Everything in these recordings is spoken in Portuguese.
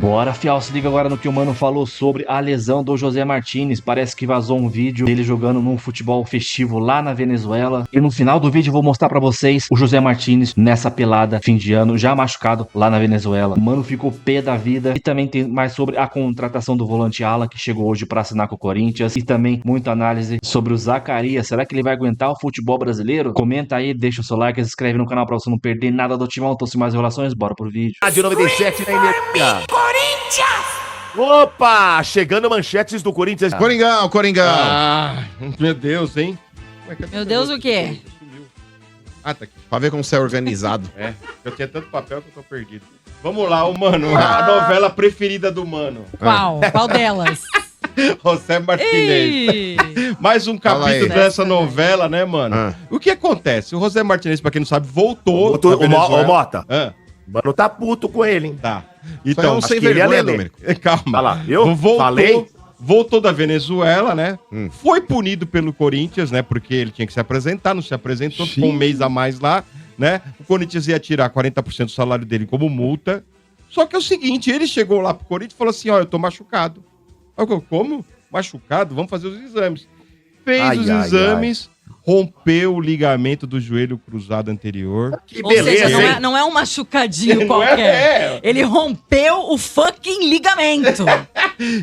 Bora, fiel, se liga agora no que o mano falou sobre a lesão do José Martínez. Parece que vazou um vídeo dele jogando num futebol festivo lá na Venezuela. E no final do vídeo eu vou mostrar pra vocês o José Martínez nessa pelada fim de ano, já machucado lá na Venezuela. O mano ficou pé da vida. E também tem mais sobre a contratação do volante Alan, que chegou hoje pra assinar com o Corinthians. E também muita análise sobre o Zacarias. Será que ele vai aguentar o futebol brasileiro? Comenta aí, deixa o seu like, se inscreve no canal pra você não perder nada do Timão. Então, sem mais enrolações, bora pro vídeo. Rádio 97 na energia. Opa! Chegando manchetes do Corinthians. Coringão, Coringão. Ah, meu Deus, hein? Meu Deus, o quê? Ah, tá aqui. Pra ver como você é organizado. É, eu tinha tanto papel que eu tô perdido. Vamos lá, o Mano, a novela preferida do Mano. Qual? Qual delas? José Martínez. Ei! Mais um Fala aí. capítulo dessa novela, né, mano? Ah. O que acontece? O José Martínez, pra quem não sabe, voltou. Ô, pra Venezuela. Mota, Ah, mano tá puto com ele, hein? tá. Então, Então, não sei acho que ele vergonha, é Lelê. Domênico. calma. Olha lá, viu? Falei. Voltou da Venezuela, né? Hum. Foi punido pelo Corinthians, né? Porque ele tinha que se apresentar, não se apresentou, ficou um mês a mais lá, né? O Corinthians ia tirar 40% do salário dele como multa. Só que é o seguinte, ele chegou lá pro Corinthians e falou assim, ó, eu tô machucado. Eu, como? Machucado? Vamos fazer os exames. Fez os exames, rompeu o ligamento do joelho cruzado anterior. Que Ou seja, beleza, hein? não é um machucadinho Não qualquer. é. Ele rompeu o fucking ligamento.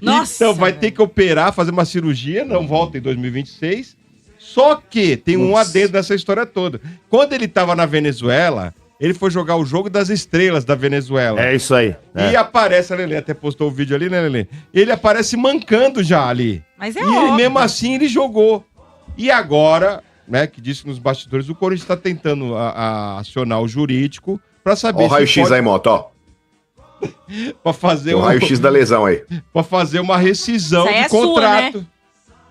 Nossa. Então vai ter que operar, fazer uma cirurgia, não volta em 2026. Só que tem um adendo nessa história toda. Quando ele tava na Venezuela, ele foi jogar o jogo das estrelas da Venezuela. É isso aí. E aparece, a Lelê até postou o vídeo ali, né, Lelê? Ele aparece mancando já ali. Mas é E ele, óbvio. mesmo assim ele jogou. E agora, né, que disse nos bastidores, o Corinthians está tentando acionar o jurídico para saber Ó o raio-x aí, Moto, ó. para fazer Tem o raio-x da lesão aí. para fazer uma rescisão Isso aí de é sua, contrato.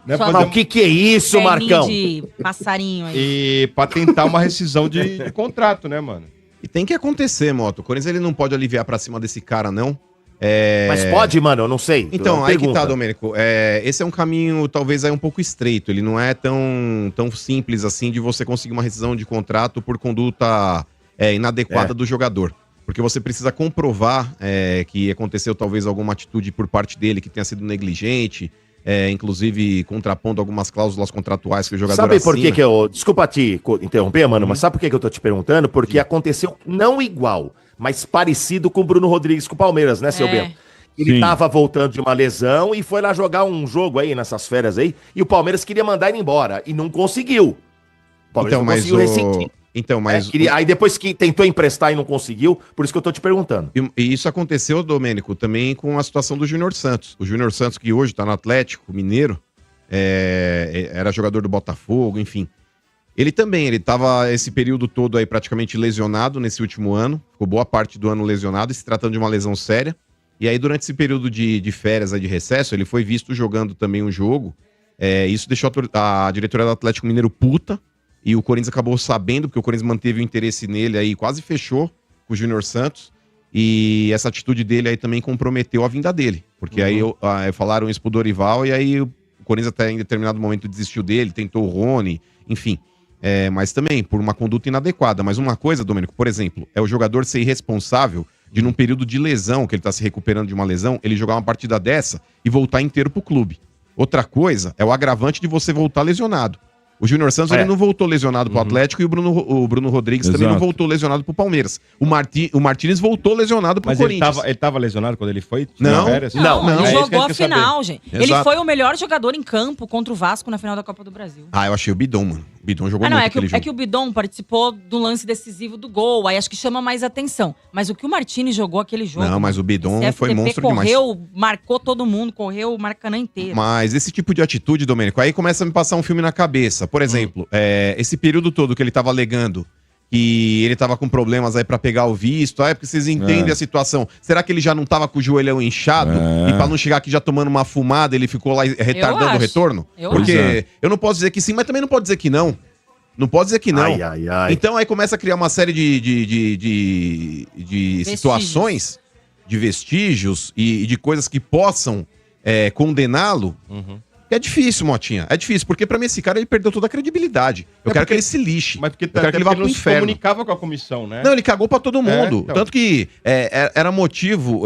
Né, Sua fazer Mas o que é isso, Perninho Marcão? de passarinho aí. E para tentar uma rescisão de contrato, né, mano? E tem que acontecer, Moto. O Corinthians ele não pode aliviar pra cima desse cara, não. Mas pode, mano, eu não sei. Então, Uma aí que pergunta. tá, Domênico. Esse é um caminho, talvez, aí um pouco estreito. Ele não é tão simples assim de você conseguir uma rescisão de contrato por conduta inadequada do jogador. Porque você precisa comprovar que aconteceu talvez alguma atitude por parte dele que tenha sido negligente, inclusive contrapondo algumas cláusulas contratuais que o jogador Sabe por assina. que eu... Desculpa te interromper, mano, mas sabe por que eu tô te perguntando? Porque aconteceu não igual, mas parecido com o Bruno Rodrigues com o Palmeiras, né, seu É. Bento? Ele tava voltando de uma lesão e foi lá jogar um jogo aí nessas férias aí, e o Palmeiras queria mandar ele embora, e não conseguiu. O Palmeiras não conseguiu rescindir. Então, mas... Aí depois que tentou emprestar e não conseguiu, por isso que eu tô te perguntando. E isso aconteceu, Domênico, também com a situação do Júnior Santos. O Júnior Santos, que hoje tá no Atlético Mineiro, era jogador do Botafogo, enfim. Ele tava esse período todo aí praticamente lesionado nesse último ano. Ficou boa parte do ano lesionado, e se tratando de uma lesão séria. E aí, durante esse período de férias, aí, de recesso, ele foi visto jogando também um jogo. Isso deixou a diretoria do Atlético Mineiro puta. E o Corinthians acabou sabendo, porque o Corinthians manteve o interesse nele aí, quase fechou com o Júnior Santos. E essa atitude dele aí também comprometeu a vinda dele. Porque aí falaram isso pro Dorival, e aí o Corinthians até em determinado momento desistiu dele, tentou o Rony, enfim. Mas também por uma conduta inadequada. Mas uma coisa, Domênico, por exemplo, é o jogador ser irresponsável de, num período de lesão, que ele tá se recuperando de uma lesão, ele jogar uma partida dessa e voltar inteiro pro clube. Outra coisa é o agravante de você voltar lesionado. O Júnior Santos ele não voltou lesionado pro Atlético, e o Bruno Rodrigues também não voltou lesionado pro Palmeiras. O Martínez voltou lesionado pro Mas Corinthians. ele tava lesionado quando ele foi? Não. Férias? Não, ele É isso que jogou eu a quero final, gente. Ele Exato. foi o melhor jogador em campo contra o Vasco na final da Copa do Brasil. Eu achei o Bidon, mano. O Bidon jogou Não, muito é que, aquele é jogo. que o Bidon participou do lance decisivo do gol, aí acho que chama mais atenção. Mas o que o Martínez jogou aquele jogo... Não, mas o Bidon esse foi FTP monstro demais. correu, marcou todo mundo, correu o Maracanã inteiro. Mas esse tipo de atitude, Domênico, aí começa a me passar um filme na cabeça. Por exemplo, esse período todo que ele tava alegando que ele tava com problemas aí pra pegar o visto, porque vocês entendem a situação. Será que ele já não tava com o joelhão inchado? E pra não chegar aqui já tomando uma fumada, ele ficou lá retardando o acho. retorno? Eu Porque eu não posso dizer que sim, mas também não pode dizer que não. Não pode dizer que não. Ai. Então aí começa a criar uma série de situações, de vestígios e de coisas que possam condená-lo. É difícil, Motinha. É difícil, porque pra mim esse cara ele perdeu toda a credibilidade. Eu quero que ele se lixe. Mas porque eu quero que ele vá pro inferno. comunicava com a comissão, né? Não, ele cagou pra todo mundo. Então. Tanto que era motivo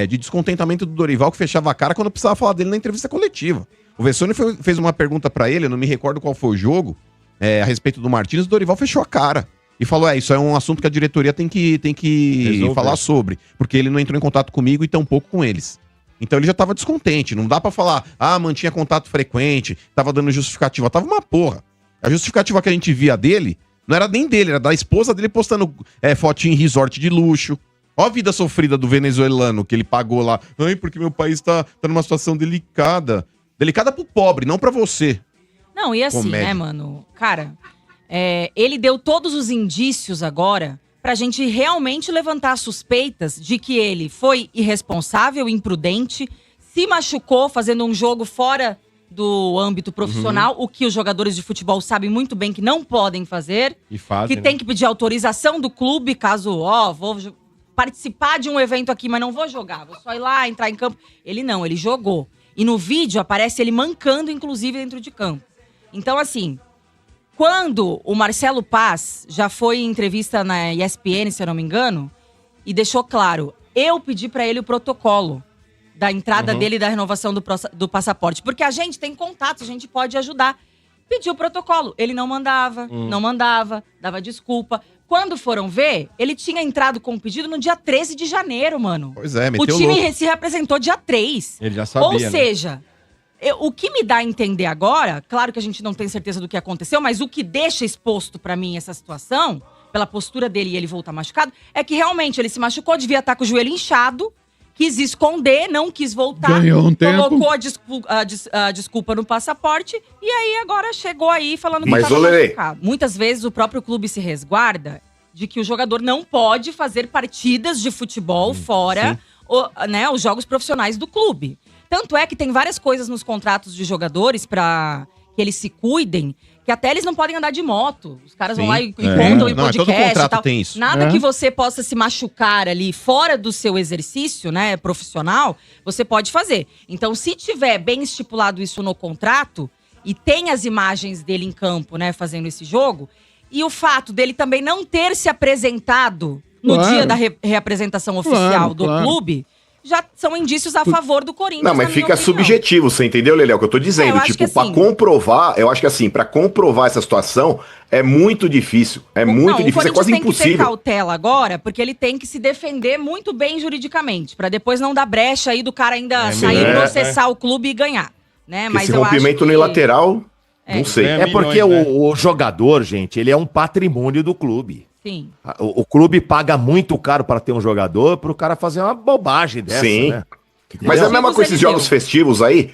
de descontentamento do Dorival, que fechava a cara quando precisava falar dele na entrevista coletiva. O Vessone fez uma pergunta pra ele, eu não me recordo qual foi o jogo, a respeito do Martins, o Dorival fechou a cara. E falou, isso é um assunto que a diretoria tem que falar sobre. Porque ele não entrou em contato comigo e tampouco com eles. Então ele já tava descontente. Não dá pra falar, mantinha contato frequente, tava dando justificativa. Tava uma porra. A justificativa que a gente via dele, não era nem dele, era da esposa dele postando fotinho em resort de luxo. Ó a vida sofrida do venezuelano que ele pagou lá. Ai, porque meu país tá numa situação delicada. Delicada pro pobre, não pra você. Não, e assim, Comédia. né, mano? Cara, ele deu todos os indícios agora pra gente realmente levantar suspeitas de que ele foi irresponsável, imprudente, se machucou fazendo um jogo fora do âmbito profissional, o que os jogadores de futebol sabem muito bem que não podem fazer. E fazem, que tem que pedir autorização do clube, caso, vou participar de um evento aqui, mas não vou jogar, vou só ir lá, entrar em campo. Ele não, ele jogou. E no vídeo aparece ele mancando, inclusive, dentro de campo. Então, assim, quando o Marcelo Paz já foi em entrevista na ESPN, se eu não me engano, e deixou claro, eu pedi pra ele o protocolo da entrada dele e da renovação do passaporte. Porque a gente tem contato, a gente pode ajudar. Pediu o protocolo. Ele não mandava, dava desculpa. Quando foram ver, ele tinha entrado com o pedido no dia 13 de janeiro, mano. Pois é, O meteu time louco. se representou dia 3. Ele já sabia, Ou né? seja, o que me dá a entender agora, claro que a gente não tem certeza do que aconteceu, mas o que deixa exposto pra mim essa situação, pela postura dele e ele voltar machucado, é que realmente ele se machucou, devia estar com o joelho inchado, quis esconder, não quis voltar, Ganhou um tempo. colocou a desculpa no passaporte e aí agora chegou aí falando que Mas, estava ô, Lelê. machucado. Muitas vezes o próprio clube se resguarda de que o jogador não pode fazer partidas de futebol fora os jogos profissionais do clube. Tanto é que tem várias coisas nos contratos de jogadores para que eles se cuidem, que até eles não podem andar de moto. Os caras vão lá e contam em Não, podcast todo e contrato tal. tem isso. Nada que você possa se machucar ali fora do seu exercício, né, profissional, você pode fazer. Então, se tiver bem estipulado isso no contrato e tem as imagens dele em campo, né, fazendo esse jogo, e o fato dele também não ter se apresentado no Claro. dia da reapresentação oficial do claro. clube, já são indícios a favor do Corinthians. Não, mas na minha fica opinião. subjetivo, você entendeu, Lelé? O que eu tô dizendo. eu acho Tipo, que pra assim- comprovar, eu acho que assim, pra comprovar essa situação é muito difícil. É muito difícil, é O Corinthians quase tem que ter impossível. cautela agora, porque ele tem que se defender muito bem juridicamente, pra depois não dar brecha aí do cara ainda sair, mesmo. processar o clube e ganhar, né? Porque Mas esse eu acho rompimento que... unilateral, não sei. Ganha É porque milhões, né? o jogador, gente, ele é um patrimônio do clube. Sim. O clube paga muito caro para ter um jogador pro cara fazer uma bobagem dessa, Sim. né? Mas é a mesma Ele coisa esses deu. jogos festivos aí,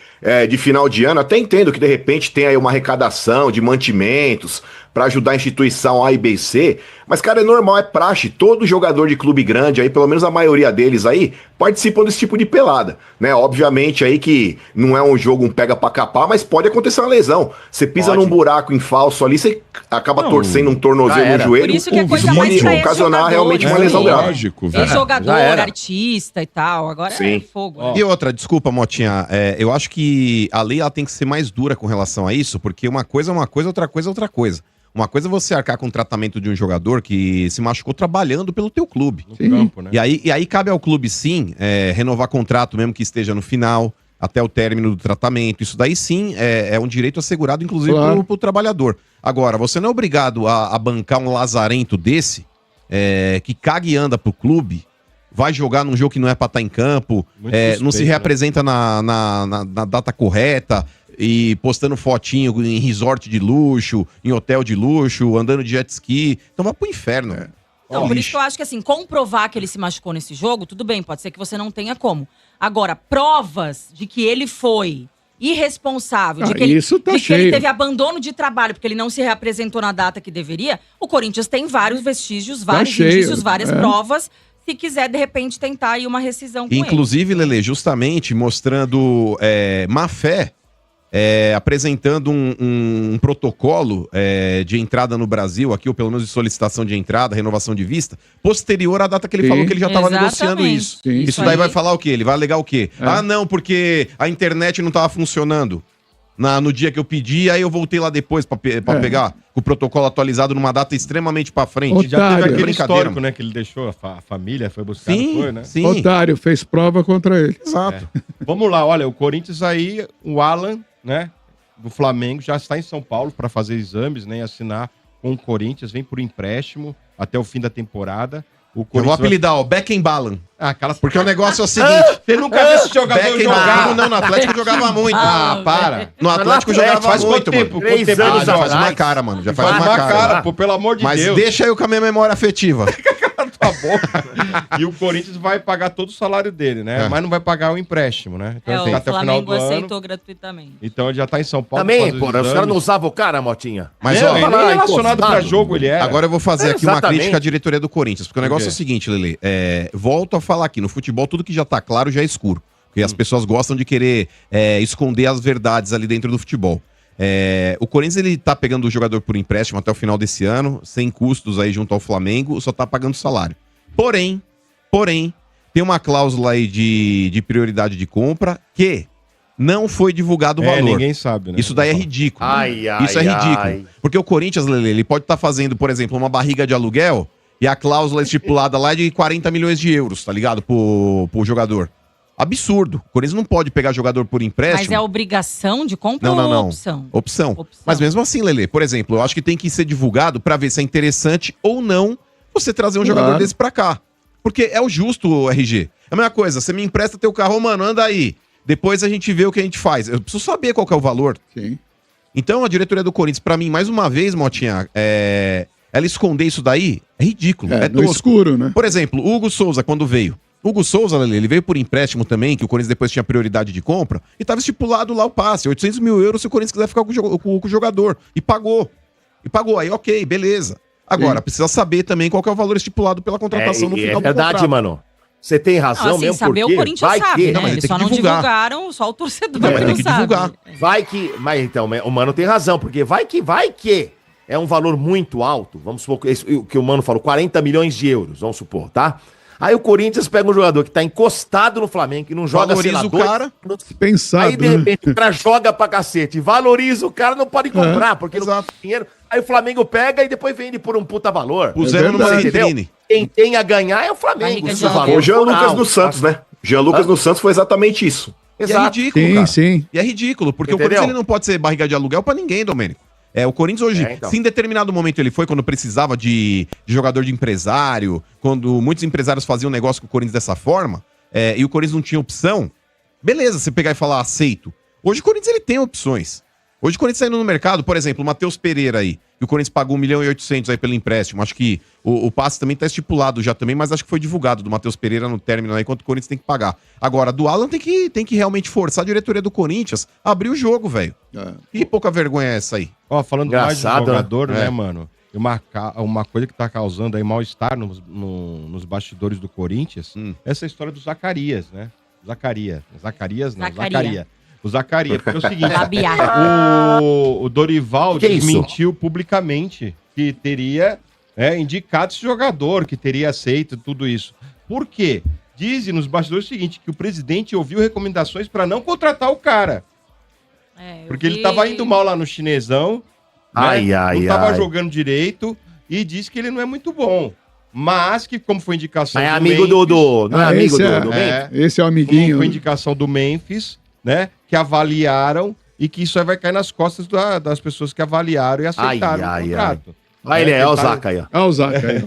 de final de ano, até entendo que de repente tem aí uma arrecadação de mantimentos pra ajudar a instituição A e B e C, mas, cara, é normal, é praxe. Todo jogador de clube grande aí, pelo menos a maioria deles aí, participam desse tipo de pelada, né? Obviamente aí que não é um jogo, um pega pra capar, mas pode acontecer uma lesão. Você pisa Pode. num buraco em falso ali, você acaba torcendo um já tornozelo era. no joelho, Por isso que é coisa isso mais pode pra ocasionar ex-jogador, realmente uma né? lesão grave. Lógico, Tem velho. jogador, já era. artista e tal. Agora Sim. é fogo. né? E outra, desculpa, Motinha, eu acho que a lei ela tem que ser mais dura com relação a isso, porque uma coisa é uma coisa, outra coisa é outra coisa. Uma coisa é você arcar com o tratamento de um jogador que se machucou trabalhando pelo teu clube. No campo, né? E aí cabe ao clube, sim, renovar contrato, mesmo que esteja no final, até o término do tratamento. Isso daí, sim, é um direito assegurado, inclusive, Claro. pro trabalhador. Agora, você não é obrigado a bancar um lazarento desse, que caga e anda pro clube, vai jogar num jogo que não é pra estar em campo, Muito não se suspeito, reapresenta na data correta, e postando fotinho em resort de luxo, em hotel de luxo, andando de jet ski. Então vai pro inferno. Não, por isso que eu acho que assim, comprovar que ele se machucou nesse jogo, tudo bem, pode ser que você não tenha como. Agora, provas de que ele foi irresponsável, de que, ele, isso tá de que ele cheio. teve abandono de trabalho, porque ele não se reapresentou na data que deveria, o Corinthians tem vários vestígios, vários cheio, indícios, várias é. provas, se quiser, de repente, tentar aí uma rescisão com ele. Inclusive, Lele, justamente mostrando má fé, apresentando um protocolo de entrada no Brasil, aqui, ou pelo menos de solicitação de entrada, renovação de vista, posterior à data que ele Sim. falou que ele já estava Exatamente. negociando isso. Sim. Isso daí vai falar o quê? Ele vai alegar o quê? Ah, não, porque a internet não estava funcionando. no dia que eu pedi, aí eu voltei lá depois pra pegar o protocolo atualizado numa data extremamente pra frente. Já teve aquele Brincadeira, histórico, né? Que ele deixou a família, foi buscar, Sim, não foi, né? sim. Otário, fez prova contra ele. Exato. Vamos lá, olha, o Corinthians aí, o Alan, né? Do Flamengo, já está em São Paulo para fazer exames, né? E assinar com o Corinthians, vem por empréstimo até o fim da temporada. Eu vou apelidar, ó, Beckenbauer. Porque o negócio é o seguinte... Você nunca viu esse jogador jogar? Não, no Atlético jogava muito. Para. No Atlético jogava faz muito, quanto tempo? mano. 3 anos Já faz atrás. uma cara, mano. Já faz Faz uma uma cara. cara, pô, pelo amor de Mas Deus. deixa eu com a minha memória afetiva. Tá bom. E o Corinthians vai pagar todo o salário dele, né? É. Mas não vai pagar o empréstimo, né? Então o fica até o final Flamengo do ano. aceitou gratuitamente. Então ele já tá em São Paulo. Também, faz os porra, os exames. caras não usavam o cara, Motinha. Mas, Não, ó, ele nem relacionado pra jogo ele era. Agora eu vou fazer aqui uma Exatamente. crítica à diretoria do Corinthians, porque o negócio quê? é o seguinte, Lele, volto a falar aqui, no futebol tudo que já tá claro já é escuro, porque as pessoas gostam de querer esconder as verdades ali dentro do futebol. O Corinthians, ele tá pegando o jogador por empréstimo até o final desse ano, sem custos aí junto ao Flamengo, só tá pagando salário. Porém, tem uma cláusula aí de prioridade de compra que não foi divulgado o valor. Ninguém sabe, né? Isso daí é ridículo. Isso é ai, ridículo. ai. Porque o Corinthians, Lele, ele pode estar fazendo, por exemplo, uma barriga de aluguel e a cláusula estipulada lá é de 40 milhões de euros, tá ligado? Pro jogador. Absurdo. O Corinthians não pode pegar jogador por empréstimo. Mas é obrigação de compra ou Não. opção? Opção. Mas mesmo assim, Lele, por exemplo, eu acho que tem que ser divulgado pra ver se é interessante ou não você trazer um jogador desse pra cá. Porque é o justo, RG. É a mesma coisa, você me empresta teu carro, mano, anda aí. Depois a gente vê o que a gente faz. Eu preciso saber qual que é o valor. Sim. Então a diretoria do Corinthians, pra mim, mais uma vez, Motinha, ela esconder isso daí é ridículo, é no tosco. escuro, né? Por exemplo, o Hugo Souza, quando veio. Hugo Souza, ele veio por empréstimo também, que o Corinthians depois tinha prioridade de compra, e tava estipulado lá o passe, 800 mil euros se o Corinthians quiser ficar com o jogador. E pagou. Aí ok, beleza. Agora, precisa saber também qual que é o valor estipulado pela contratação no final É verdade, mano. Você tem razão Não, assim, mesmo, saber porque o Corinthians vai sabe, que... né? mas Eles tem só que não divulgar. divulgaram, só o torcedor Não, mas que tem não que sabe. divulgar. Vai que... Mas então, o Mano tem razão, porque vai que é um valor muito alto. Vamos supor que o que o Mano falou, 40 milhões de euros, vamos supor, tá? Aí o Corinthians pega um jogador que tá encostado no Flamengo, que não joga, sei lá, Valoriza o 2 cara. minutos. Pensado, Aí, de repente, o cara joga pra cacete, valoriza o cara, não pode comprar, porque não tem dinheiro. Aí o Flamengo pega e depois vende por um puta valor. Puseram numa verdade. vitrine. Quem tem a ganhar é o Flamengo. Barriga de Se o aluguel. valor O Jean for Lucas alto, dos Santos, né? Jean Lucas dos Santos foi exatamente isso. E é Exato. ridículo, Sim, cara. sim. E é ridículo, porque Entendeu? o Corinthians ele não pode ser barriga de aluguel pra ninguém, Domênico. O Corinthians hoje, Então. se em determinado momento ele foi, quando precisava de jogador de empresário, quando muitos empresários faziam negócio com o Corinthians dessa forma, e o Corinthians não tinha opção, beleza, você pegar e falar, aceito. Hoje o Corinthians ele tem opções. Hoje o Corinthians tá indo no mercado, por exemplo, o Matheus Pereira aí, que o Corinthians pagou 1,8 milhão aí pelo empréstimo. Acho que o passe também tá estipulado já também, mas acho que foi divulgado do Matheus Pereira no término aí, quanto o Corinthians tem que pagar. Agora, do Alan tem que realmente forçar a diretoria do Corinthians a abrir o jogo, velho. Que pouca vergonha é essa aí? Ó, falando mais de Engraçado, jogador, né? né, mano? Uma coisa que tá causando aí mal-estar nos bastidores do Corinthians, essa história do Zacarias, né? Zacarias, o Zacarias, porque é o seguinte, Labiar. o Dorival Que isso? desmentiu publicamente que teria indicado esse jogador, que teria aceito tudo isso. Por quê? Dizem nos bastidores o seguinte, que o presidente ouviu recomendações para não contratar o cara. Porque ele tava indo mal lá no chinesão, né? Não tava jogando direito e disse que ele não é muito bom. Mas que, como foi indicação É do amigo Memphis, não é amigo esse do Memphis? Esse é o como amiguinho. foi indicação do Memphis, né? Que avaliaram e que isso aí vai cair nas costas das pessoas que avaliaram e aceitaram o contrato. Vai, ele é o Zaca aí, ó. Ah, o Zaca aí.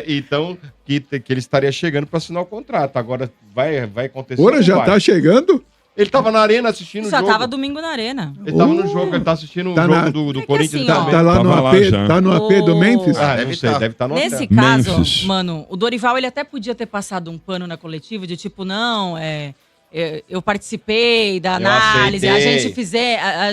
Então, que ele estaria chegando para assinar o contrato. Agora vai acontecer. Ora, ou já vai? tá chegando? Ele tava na arena assistindo o Só jogo. tava domingo na arena. Ele tava no jogo, ele tá assistindo o Tá jogo na- do É que Corinthians assim, também. Tá lá no Tava lá AP, já. tá no AP do Ô, Memphis? Ah, Deve não sei, tá. deve estar no Nesse hotel. caso, Memphis. mano, o Dorival ele até podia ter passado um pano na coletiva de tipo, não, eu participei da análise, a aceitei.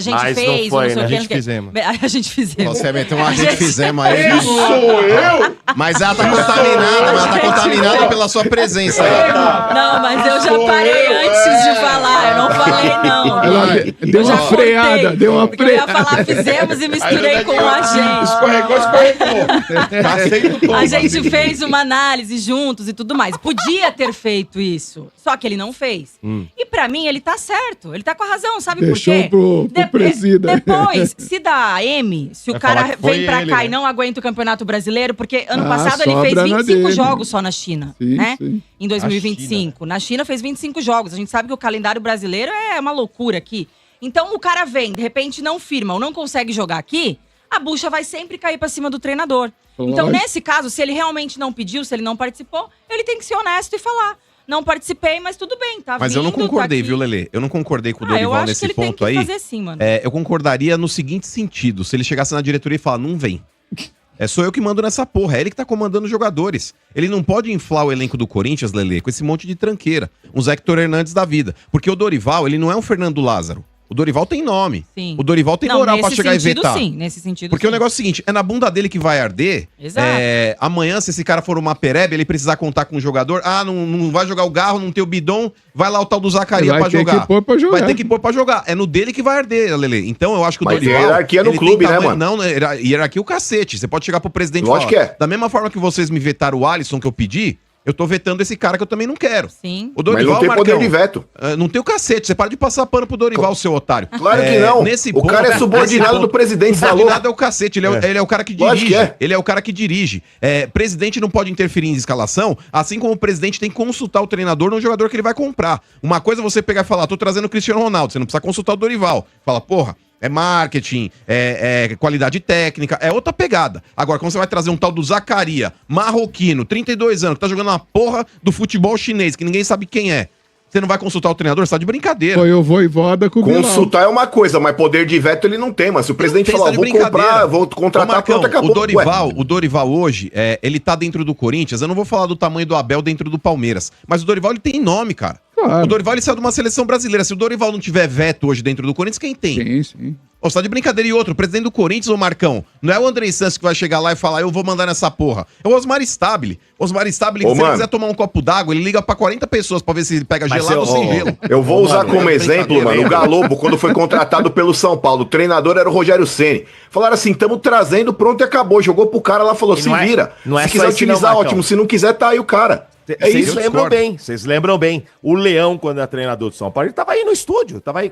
gente Mas não fez, foi, não sei né? o A que. gente fizemos. A gente fizemos. Você meteu uma gente gente- fizemos aí. Sou eu? Mas ela tá contaminada pela sua presença aí. Não, mas eu já parei antes de falar, eu não falei não. Ela deu Eu já uma freada, cortei, deu uma porque eu ia freada. falar fizemos e misturei com a gente. Escorregou. Aceito todo. A gente fez uma análise juntos e tudo mais. Podia ter feito isso, só que ele não fez. E pra mim, ele tá certo. Ele tá com a razão, sabe Deixou por quê? pro presida. Depois, se dá M, se o Vai cara falar que foi vem pra ele, cá né? e não aguenta o Campeonato Brasileiro, porque ano Ah, passado ele fez sobra na 25 dele. jogos só na China, Sim, né? sim. Em 2025. Na China fez 25 jogos. A gente sabe que o calendário brasileiro é uma loucura aqui. Então o cara vem, de repente não firma ou não consegue jogar aqui, a bucha vai sempre cair pra cima do treinador. Então, Lógico. nesse caso, se ele realmente não pediu, se ele não participou, ele tem que ser honesto e falar: não participei, mas tudo bem, tá Mas eu não vindo, concordei, tá aqui. viu, Lelê? Eu não concordei com o Eu Dorival acho que nesse ele tem ponto que aí. fazer sim, mano. Eu concordaria no seguinte sentido: se ele chegasse na diretoria e falar, não vem. Sou eu que mando nessa porra, é ele que tá comandando os jogadores. Ele não pode inflar o elenco do Corinthians, Lelê, com esse monte de tranqueira. Uns Hector Hernandes da vida. Porque o Dorival, ele não é um Fernando Lázaro. O Dorival tem nome. Sim. O Dorival tem Não, moral pra nesse chegar e sentido, vetar. sim, nesse sentido, Porque sim. o negócio é o seguinte, é na bunda dele que vai arder. Exato. Amanhã, se esse cara for uma perebe, ele precisar contar com o jogador. Não vai jogar o Garro, não tem o bidon, vai lá o tal do Zacaria Vai pra ter jogar. que pôr pra jogar. Vai ter que pôr pra jogar. É no dele que vai arder, Lelê. Então eu acho que o Mas tem Dorival... hierarquia no ele tem clube, né, mano? Não, hierarquia o cacete. Você pode chegar pro presidente e Lógico falar... que é. Da mesma forma que vocês me vetaram o Alisson que eu pedi, eu tô vetando esse cara que eu também não quero. Sim. O Mas não tem poder de veto. Não tem o cacete. Você para de passar pano pro Dorival, seu otário. Claro que não. O cara é subordinado do presidente, tá louco? Subordinado é o cacete. Ele é o cara que Lógico dirige. que é. Ele é o cara que dirige. Presidente não pode interferir em escalação, assim como o presidente tem que consultar o treinador no jogador que ele vai comprar. Uma coisa é você pegar e falar, tô trazendo o Cristiano Ronaldo. Você não precisa consultar o Dorival. Fala, porra, é marketing, é qualidade técnica, é outra pegada. Agora, quando você vai trazer um tal do Zacaria, marroquino, 32 anos, que tá jogando uma porra do futebol chinês, que ninguém sabe quem é, você não vai consultar o treinador? Você tá de brincadeira. Foi o Voivoda com o Bilal. Consultar é uma coisa, mas poder de veto ele não tem, mas se o presidente Ele falar, tá de vou brincadeira. comprar, vou contratar, Ô, Marcão, pronto, acabou. o Dorival hoje, ele tá dentro do Corinthians, eu não vou falar do tamanho do Abel dentro do Palmeiras, mas o Dorival ele tem nome, cara. Claro. O Dorival ele saiu de uma seleção brasileira. Se o Dorival não tiver veto hoje dentro do Corinthians, quem tem? Sim, sim. Ô, você tá de brincadeira. E outro, o presidente do Corinthians, ô Marcão, não é o Andrei Santos que vai chegar lá e falar, eu vou mandar nessa porra. É o Osmar Stabile. Osmar Stabile, Ô, se ele mano. quiser tomar um copo d'água, ele liga pra 40 pessoas pra ver se ele pega Mas gelado ou sem gelo. Eu vou usar como é exemplo, brincadeira, mano, o hein? Galobo, quando foi contratado pelo São Paulo, o treinador era o Rogério Ceni. Falaram assim, estamos trazendo, pronto e acabou. Jogou pro cara lá, falou, E se não é- vira. não é se só quiser isso não, utilizar, Marcão. ótimo. Se não quiser, tá aí o cara. É Vocês isso. lembram bem, vocês lembram bem. O Leão, quando era treinador do São Paulo, ele tava aí no estúdio, tava aí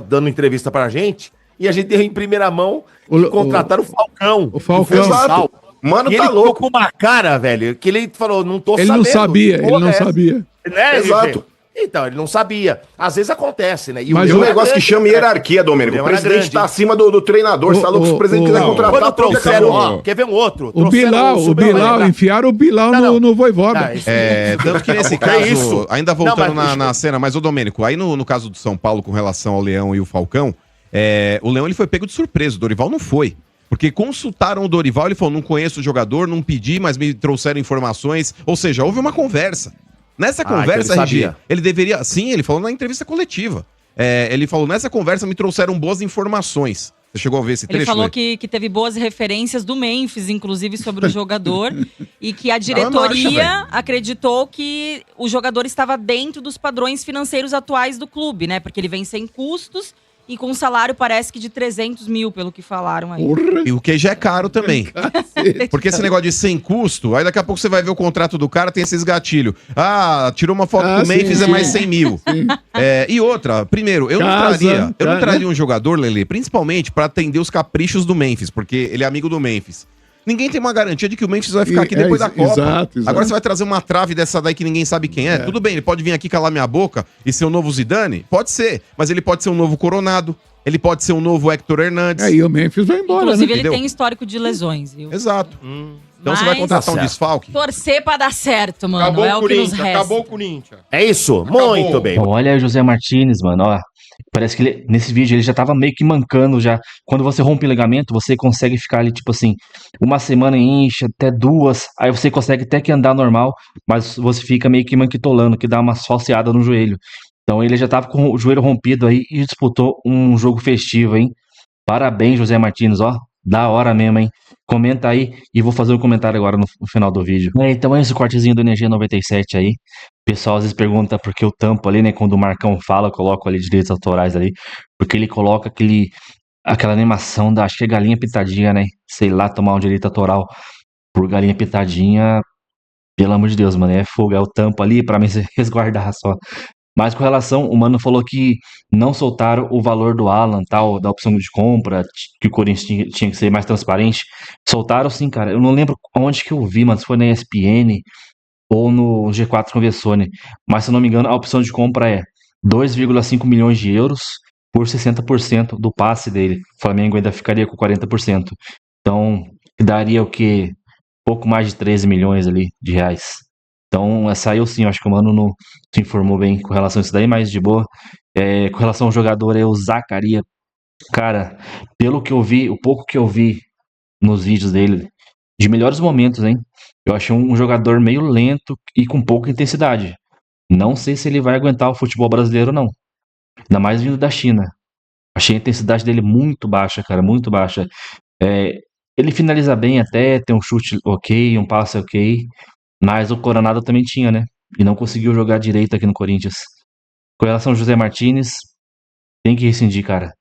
dando entrevista pra gente, e a gente deu em primeira mão O- que contrataram o Falcão. o Falcão. Exato. Mano, E tá ele ficou louco. com uma cara, velho, que ele falou, não tô Ele sabendo. não sabia, que ele porra não é essa? sabia. Né, Exato. GG? Então, ele não sabia. Às vezes acontece, né? E Mas É um o- negócio que chama hierarquia, Domênico. O Leão era presidente grande. tá acima do treinador. Você tá louco? Se o presidente quiser Não. contratar, Quando pronto, trouxeram, acabou. ó, quer ver um outro? O Bilal, enfiaram o Bilal no Voivoda. Tanto que nesse É caso, isso. ainda voltando Não, mas na cena, mas ô Domênico, aí no caso do São Paulo com relação ao Leão e o Falcão, o Leão ele foi pego de surpresa, o Dorival não foi. Porque consultaram o Dorival, ele falou, não conheço o jogador, não pedi, mas me trouxeram informações. Ou seja, houve uma conversa. Nessa conversa, então ele RG, sabia. ele deveria... Sim, ele falou na entrevista coletiva. Ele falou, nessa conversa me trouxeram boas informações. Você chegou a ver esse Ele trecho? falou Lê? que teve boas referências do Memphis, inclusive, sobre o jogador. E que a marcha, diretoria acreditou que o jogador estava dentro dos padrões financeiros atuais do clube, né? Porque ele vem sem custos e com um salário, parece que de 300 mil, pelo que falaram aí. Porra, E o que já é caro também. Porque esse negócio de sem custo, aí daqui a pouco você vai ver o contrato do cara, tem esses gatilhos. Ah, tirou uma foto Ah, do Memphis, sim, é mais sim. 100 mil. E outra, primeiro, eu Casa, não né? traria um jogador, Lele, principalmente pra atender os caprichos do Memphis, porque ele é amigo do Memphis. Ninguém tem uma garantia de que o Memphis vai ficar aqui depois da Copa. Exato. Agora você vai trazer uma trave dessa daí que ninguém sabe quem é. Tudo bem, ele pode vir aqui calar minha boca e ser o novo Zidane? Pode ser, mas ele pode ser um novo Coronado, ele pode ser um novo Hector Hernandes. Aí o Memphis vai embora, Inclusive, né? ele Entendeu? tem histórico de lesões, viu? Exato. Então você vai Mas- contratar um Tá certo. desfalque? Torcer pra dar certo, mano. Acabou é o o que nos Corinthians, resta. acabou o Corinthians. É isso, muito bem. Bom, olha aí o José Martínez, mano, ó. Parece que nesse vídeo ele já tava meio que mancando já. Quando você rompe o ligamento, você consegue ficar ali, tipo assim, uma semana incha, até 2, aí você consegue até que andar normal, mas você fica meio que manquitolando, que dá uma falseada no joelho. Então ele já tava com o joelho rompido aí e disputou um jogo festivo, hein? Parabéns, José Martínez, ó. Da hora mesmo, hein? Comenta aí e vou fazer um comentário agora no final do vídeo. Então é esse cortezinho do Energia 97 aí. O pessoal às vezes pergunta por que eu tampo ali, né? Quando o Marcão fala, eu coloco ali direitos autorais ali. Porque ele coloca aquela animação da, acho que é Galinha Pitadinha, né? Sei lá, tomar um direito autoral por Galinha Pitadinha. Pelo amor de Deus, mano. É fogo, é o tampo ali pra mim se resguardar só. Mas com relação, o Mano falou que não soltaram o valor do Alan, tal, da opção de compra, que o Corinthians tinha que ser mais transparente. Soltaram sim, cara. Eu não lembro onde que eu vi, mas foi na ESPN ou no G4 Conversone. Mas se eu não me engano, a opção de compra é 2,5 milhões de euros por 60% do passe dele. O Flamengo ainda ficaria com 40%. Então, daria o quê? Pouco mais de 13 milhões ali de reais. Então, saiu sim, eu acho que o Mano não se informou bem com relação a isso daí, mas de boa. Com relação ao jogador, é o Zaccaria. Cara, pelo que eu vi, o pouco que eu vi nos vídeos dele, de melhores momentos, hein? Eu achei um jogador meio lento e com pouca intensidade. Não sei se ele vai aguentar o futebol brasileiro, não. Ainda mais vindo da China. Achei a intensidade dele muito baixa, cara, muito baixa. Ele finaliza bem até, tem um chute ok, um passe ok, mas o Coronado também tinha, né? E não conseguiu jogar direito aqui no Corinthians. Com relação ao José Martinez, tem que rescindir, cara.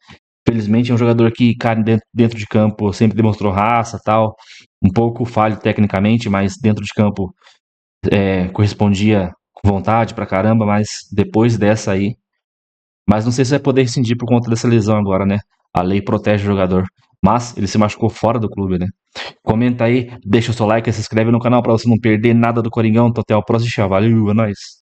Felizmente é um jogador que, cara, dentro de campo sempre demonstrou raça, tal, um pouco falho tecnicamente, mas dentro de campo correspondia com vontade pra caramba, mas depois dessa aí. Mas não sei se vai poder rescindir por conta dessa lesão agora, né? A lei protege o jogador. Mas ele se machucou fora do clube, né? Comenta aí, deixa o seu like, se inscreve no canal pra você não perder nada do Coringão. Até o próximo, valeu, é nóis.